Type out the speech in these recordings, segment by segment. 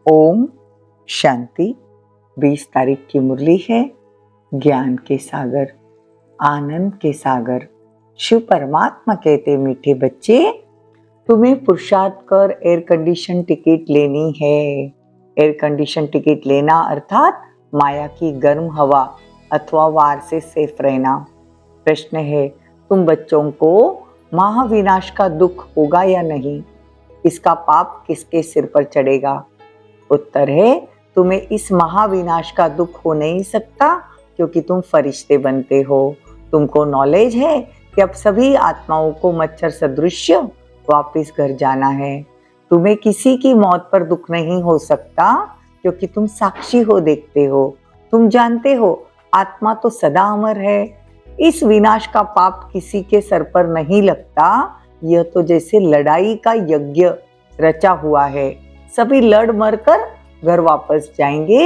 ओम शांति। 20 तारीख की मुरली है। ज्ञान के सागर, आनंद के सागर शिव परमात्मा कहते, मीठे बच्चे तुम्हें पुरुषार्थ कर एयर कंडीशन टिकट लेनी है। एयर कंडीशन टिकट लेना अर्थात माया की गर्म हवा अथवा वार से सेफ रहना। प्रश्न है, तुम बच्चों को महाविनाश का दुख होगा या नहीं? इसका पाप किसके सिर पर चढ़ेगा? उत्तर है, तुम्हें इस महाविनाश का दुख हो नहीं सकता क्योंकि तुम फरिश्ते बनते हो। तुमको नॉलेज है कि अब सभी आत्माओं को मच्छर सदृश वापस घर जाना है। तुम्हें किसी की मौत पर दुख नहीं हो सकता क्योंकि तुम साक्षी हो, देखते हो, तुम जानते हो आत्मा तो सदा अमर है। इस विनाश का पाप किसी के सर पर नहीं लगता। यह तो जैसे लड़ाई का यज्ञ रचा हुआ है, सभी लड़ मर कर घर वापस जाएंगे।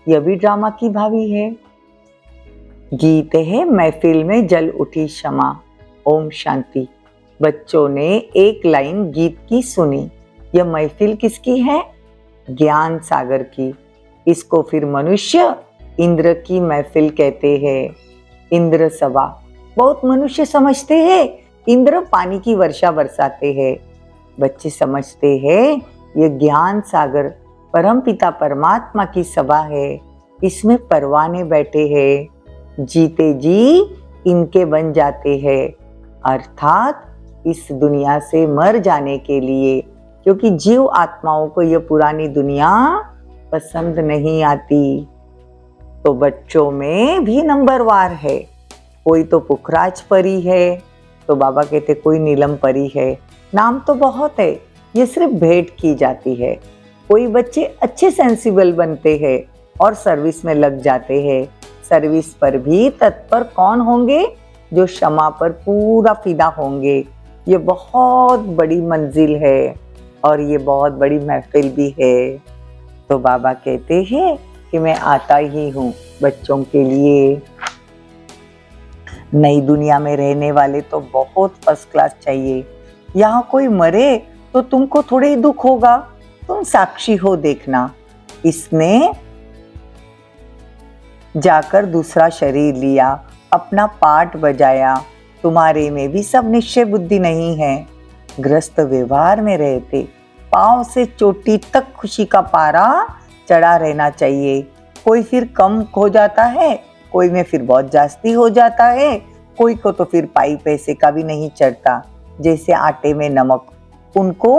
यह भी ड्रामा की भावी है। गीत है, महफिल में जल उठी क्षमा। ओम शांति। बच्चों ने एक लाइन गीत की सुनी। यह महफिल किसकी है? ज्ञान सागर की। इसको फिर मनुष्य इंद्र की महफिल कहते हैं। इंद्र सभा बहुत मनुष्य समझते हैं इंद्र पानी की वर्षा बरसाते हैं। बच्चे समझते हैं ये ज्ञान सागर परमपिता परमात्मा की सभा है। इसमें परवाने बैठे हैं, जीते जी इनके बन जाते हैं, अर्थात इस दुनिया से मर जाने के लिए, क्योंकि जीव आत्माओं को यह पुरानी दुनिया पसंद नहीं आती। तो बच्चों में भी नंबरवार है। कोई तो पुखराज परी है, तो बाबा कहते कोई नीलम परी है। नाम तो बहुत है, ये सिर्फ भेंट की जाती है। कोई बच्चे अच्छे सेंसिबल बनते हैं और सर्विस में लग जाते हैं। सर्विस पर भी तत्पर कौन होंगे? जो क्षमा पर पूरा फिदा होंगे। ये बहुत बड़ी मंजिल है और ये बहुत बड़ी महफिल भी है। तो बाबा कहते हैं कि मैं आता ही हूँ बच्चों के लिए। नई दुनिया में रहने वाले तो बहुत फर्स्ट क्लास चाहिए। यहाँ कोई मरे तो तुमको थोड़े ही दुख होगा, तुम साक्षी हो, देखना। इसने जाकर दूसरा शरीर लिया, अपना पाठ बजाया। तुम्हारे में भी सब निश्चय बुद्धि नहीं है। ग्रस्त व्यवहार में रहते, पांव से चोटी तक खुशी का पारा चढ़ा रहना चाहिए। कोई फिर कम हो जाता है, कोई में फिर बहुत जास्ती हो जाता है, कोई को तो फिर पाई पैसे का भी नहीं चढ़ता। जैसे आटे में नमक, उनको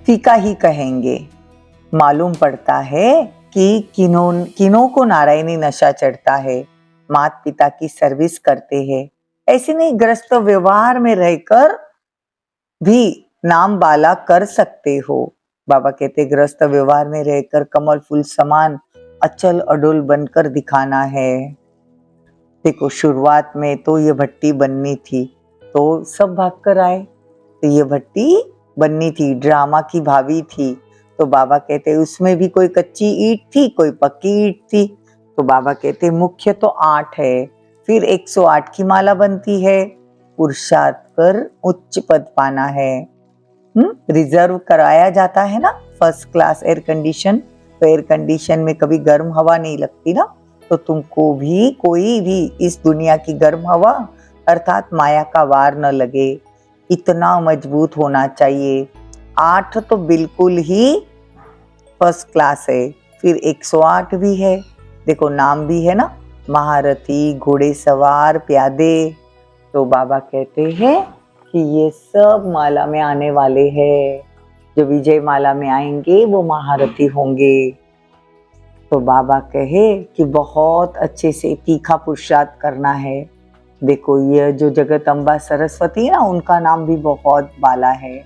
फीका ही कहेंगे। मालूम पड़ता है कि किनों को नारायणी नशा चढ़ता है। माता पिता की सर्विस करते हैं, ऐसे नहीं ग्रस्त व्यवहार में रहकर भी नाम बाला कर सकते हो। बाबा कहते ग्रस्त व्यवहार में रहकर कमल फूल समान अचल अडोल बनकर दिखाना है। देखो, शुरुआत में तो ये भट्टी बननी थी तो सब भागकर आए, तो ये भट्टी बननी थी, ड्रामा की भावी थी। तो बाबा कहते उसमें भी कोई कच्ची ईंट थी, कोई पक्की ईंट थी। तो बाबा कहते मुख्य तो 8 है, फिर 108 की माला बनती है। पुरुषार्थ कर उच्च पद पाना है। रिजर्व कराया जाता है ना फर्स्ट क्लास एयर कंडीशन। तो एयर कंडीशन में कभी गर्म हवा नहीं लगती ना। तो तुमको भी कोई भी इस दुनिया की गर्म हवा अर्थात माया का वार न लगे, इतना मजबूत होना चाहिए। 8 तो बिल्कुल ही फर्स्ट क्लास है, फिर 108 भी है। देखो नाम भी है ना, महारथी, घोड़े सवार, प्यादे। तो बाबा कहते हैं कि ये सब माला में आने वाले हैं। जो विजय माला में आएंगे वो महारथी होंगे। तो बाबा कहे कि बहुत अच्छे से तीखा पुरुषार्थ करना है। देखो ये जो जगत अम्बा सरस्वती है ना, उनका नाम भी बहुत बाला है।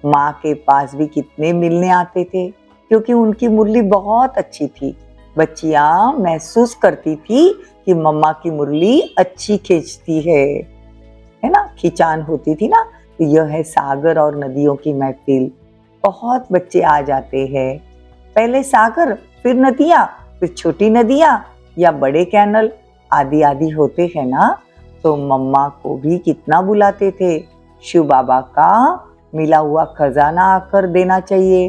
माँ के पास भी कितने मिलने आते थे क्योंकि उनकी मुरली बहुत अच्छी थी। बच्चियां महसूस करती थी कि मम्मा की मुरली अच्छी खींचती है ना, खिंचान होती थी ना। तो यह है सागर और नदियों की महफिल। बहुत बच्चे आ जाते हैं, पहले सागर, फिर नदियाँ, फिर छोटी नदियाँ या बड़े कैनल, आदि आदि होते हैं ना। तो मम्मा को भी कितना बुलाते थे। शिव बाबा का मिला हुआ खजाना आकर देना चाहिए।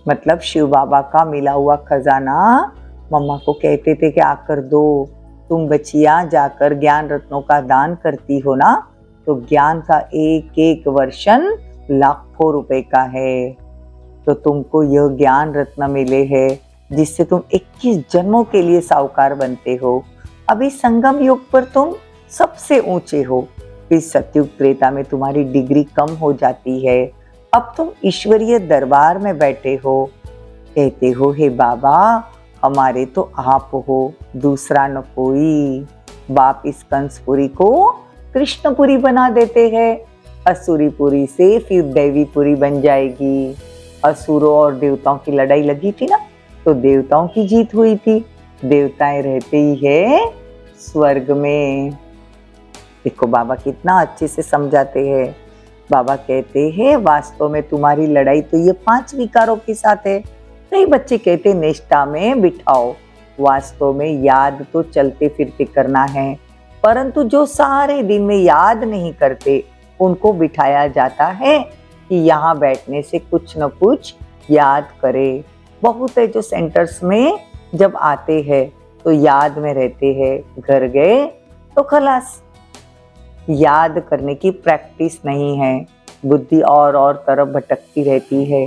मतलब शिव बाबा का मिला हुआ खजाना मम्मा को कहते थे कि आकर दो, तुम बचिया जाकर ज्ञान रत्नों का दान करती हो ना, तो ज्ञान का एक एक वर्षन लाखों रुपए का है। तो तुमको यह ज्ञान रत्न मिले हैं जिससे तुम 21 जन्मों के लिए साहूकार बनते हो। अभी संगम युग पर तुम सबसे ऊंचे हो, फिर सतयुग त्रेता में तुम्हारी डिग्री कम हो जाती है, अब तुम ईश्वरीय दरबार में बैठे हो। कहते हो हे बाबा हमारे तो आप हो, दूसरा न कोई। बाप इस कंसपुरी को कृष्णपुरी बना देते हैं, असुरीपुरी से फिर दैवीपुरी बन जाएगी। असुरों और देवताओं की लड़ाई लगी थी ना, तो देवताओं की जीत हुई थी, देवताएं रहते ही है स्वर्ग में। देखो बाबा कितना अच्छे से समझाते हैं। बाबा कहते हैं वास्तव में तुम्हारी लड़ाई तो ये 5 विकारों के साथ है। कई बच्चे कहते निष्ठा में बिठाओ, वास्तव में याद तो चलते फिरते करना है, परंतु जो सारे दिन में याद नहीं करते उनको बिठाया जाता है कि यहाँ बैठने से कुछ न कुछ याद करे। बहुत है जो सेंटर्स में जब आते हैं तो याद में रहते हैं, घर गए तो खलास। याद करने की प्रैक्टिस नहीं है, बुद्धि और तरफ भटकती रहती है।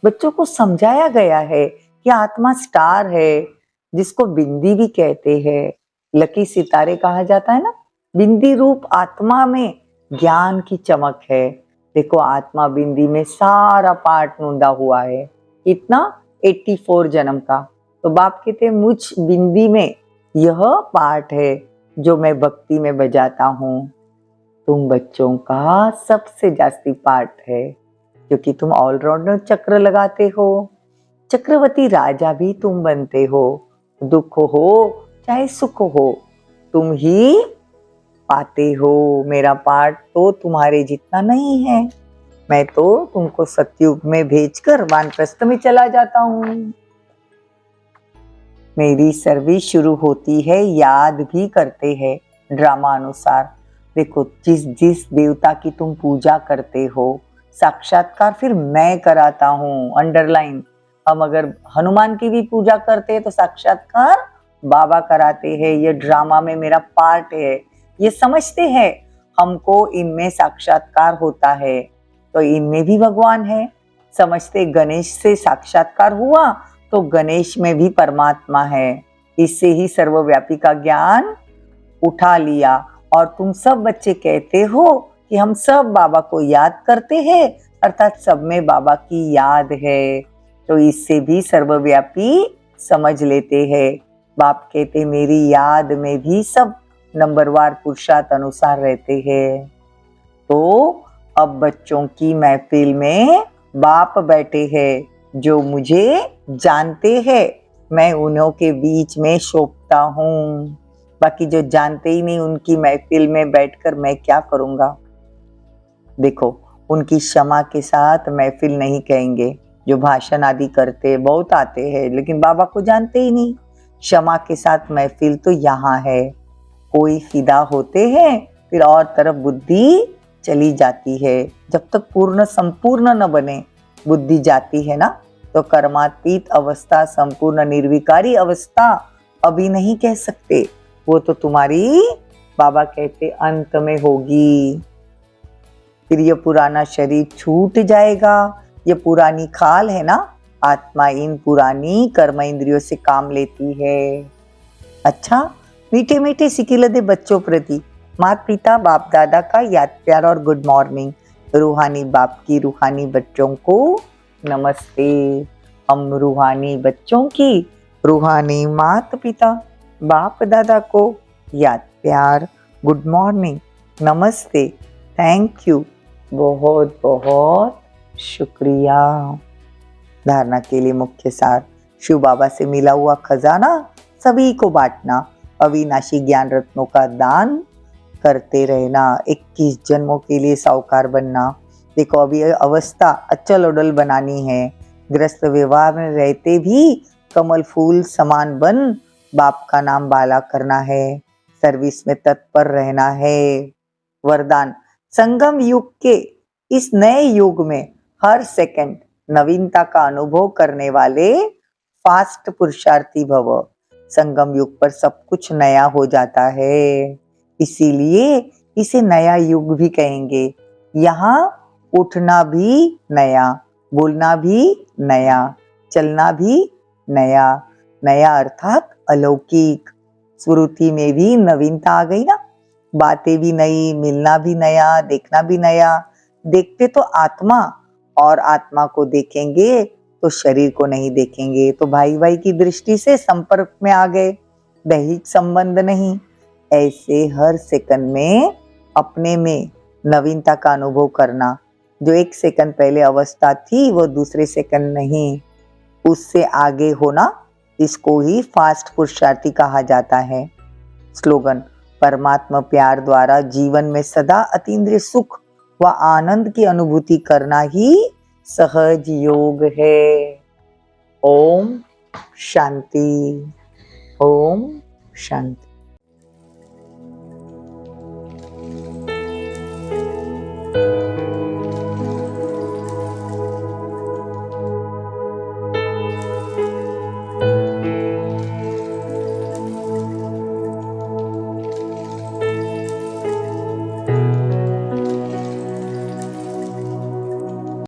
बच्चों को समझाया गया है कि आत्मा स्टार है, जिसको बिंदी भी कहते हैं, लकी सितारे कहा जाता है ना। बिंदी रूप आत्मा में ज्ञान की चमक है। देखो आत्मा बिंदी में सारा पाठ नूंदा हुआ है, कितना 84 जन्म का। तो बाप कहते मुझ बिंदी में यह पाठ है जो मैं भक्ति में बजाता हूँ। तुम बच्चों का सबसे जास्ती पाठ है, क्योंकि तुम ऑलराउंडर चक्र लगाते हो। चक्रवर्ती राजा भी तुम बनते हो, दुख हो चाहे सुख हो तुम ही पाते हो। मेरा पाठ तो तुम्हारे जितना नहीं है, मैं तो तुमको सतयुग में भेजकर वानप्रस्थ में चला जाता हूँ। मेरी सर्विस शुरू होती है, याद भी करते हैं ड्रामा अनुसार। देखो जिस जिस देवता की तुम पूजा करते हो साक्षात्कार फिर मैं कराता हूँ, अंडरलाइन। हम अगर हनुमान की भी पूजा करते हैं तो साक्षात्कार बाबा कराते हैं। ये ड्रामा में मेरा पार्ट है, ये समझते हैं हमको इनमें साक्षात्कार होता है, तो इनमें भी भगवान है। समझते गणेश से साक्षात्कार हुआ तो गणेश में भी परमात्मा है, इससे ही सर्वव्यापी का ज्ञान उठा लिया। और तुम सब बच्चे कहते हो कि हम सब बाबा को याद करते हैं, अर्थात सब में बाबा की याद है, तो इससे भी सर्वव्यापी समझ लेते हैं। बाप कहते मेरी याद में भी सब नंबरवार पुरुषार्थ अनुसार रहते हैं। तो अब बच्चों की महफिल में बाप बैठे हैं जो मुझे जानते हैं, मैं उन्हों के बीच में शोभता हूँ। बाकी जो जानते ही नहीं उनकी महफिल में बैठकर मैं क्या करूँगा। देखो उनकी क्षमा के साथ महफिल नहीं कहेंगे, जो भाषण आदि करते बहुत आते हैं लेकिन बाबा को जानते ही नहीं। क्षमा के साथ महफिल तो यहाँ है। कोई फिदा होते हैं फिर और तरफ बुद्धि चली जाती है। जब तक पूर्ण संपूर्ण न बने बुद्धि जाती है ना, तो कर्मातीत अवस्था, संपूर्ण निर्विकारी अवस्था अभी नहीं कह सकते, वो तो तुम्हारी बाबा कहते अंत में होगी। फिर ये पुराना शरीर छूट जाएगा, ये पुरानी खाल है ना, आत्मा इन पुरानी कर्म इंद्रियों से काम लेती है। अच्छा मीठे मीठे सिकिलदे बच्चों प्रति माता पिता बाप दादा का याद प्यार और गुड मॉर्निंग। रूहानी बाप की रूहानी बच्चों को नमस्ते। हम रूहानी बच्चों की रूहानी माता पिता बाप दादा को याद प्यार गुड मॉर्निंग नमस्ते, थैंक यू, बहुत बहुत शुक्रिया। धारणा के लिए मुख्य सार, शिव बाबा से मिला हुआ खजाना सभी को बांटना, अविनाशी ज्ञान रत्नों का दान करते रहना, 21 जन्मों के लिए साहूकार बनना। देखो अभी अवस्था अचल उडल बनानी है, ग्रस्त व्यवहार में रहते भी कमल फूल समान बन बाप का नाम बाला करना है, सर्विस में तत्पर रहना है। वरदान, संगम युग के इस नए युग में हर सेकंड नवीनता का अनुभव करने वाले फास्ट पुरुषार्थी भव। संगम युग पर सब कुछ नया हो जाता है, इसीलिए इसे नया युग भी कहेंगे। यहाँ उठना भी नया, बोलना भी नया, चलना भी नया। नया अर्थात अलौकिक। स्मृति में भी नवीनता आ गई ना, बातें भी नई, मिलना भी नया, देखना भी नया। देखते तो आत्मा, और आत्मा को देखेंगे तो शरीर को नहीं देखेंगे। तो भाई भाई की दृष्टि से संपर्क में आ गए, दैहिक संबंध नहीं। ऐसे हर सेकंड में अपने में नवीनता का अनुभव करना। जो एक सेकंड पहले अवस्था थी वो दूसरे सेकंड नहीं, उससे आगे होना, इसको ही फास्ट पुरुषार्थी कहा जाता है। स्लोगन: परमात्मा प्यार द्वारा जीवन में सदा अतीन्द्रिय सुख व आनंद की अनुभूति करना ही सहज योग है। ओम शांति। ओम शांति।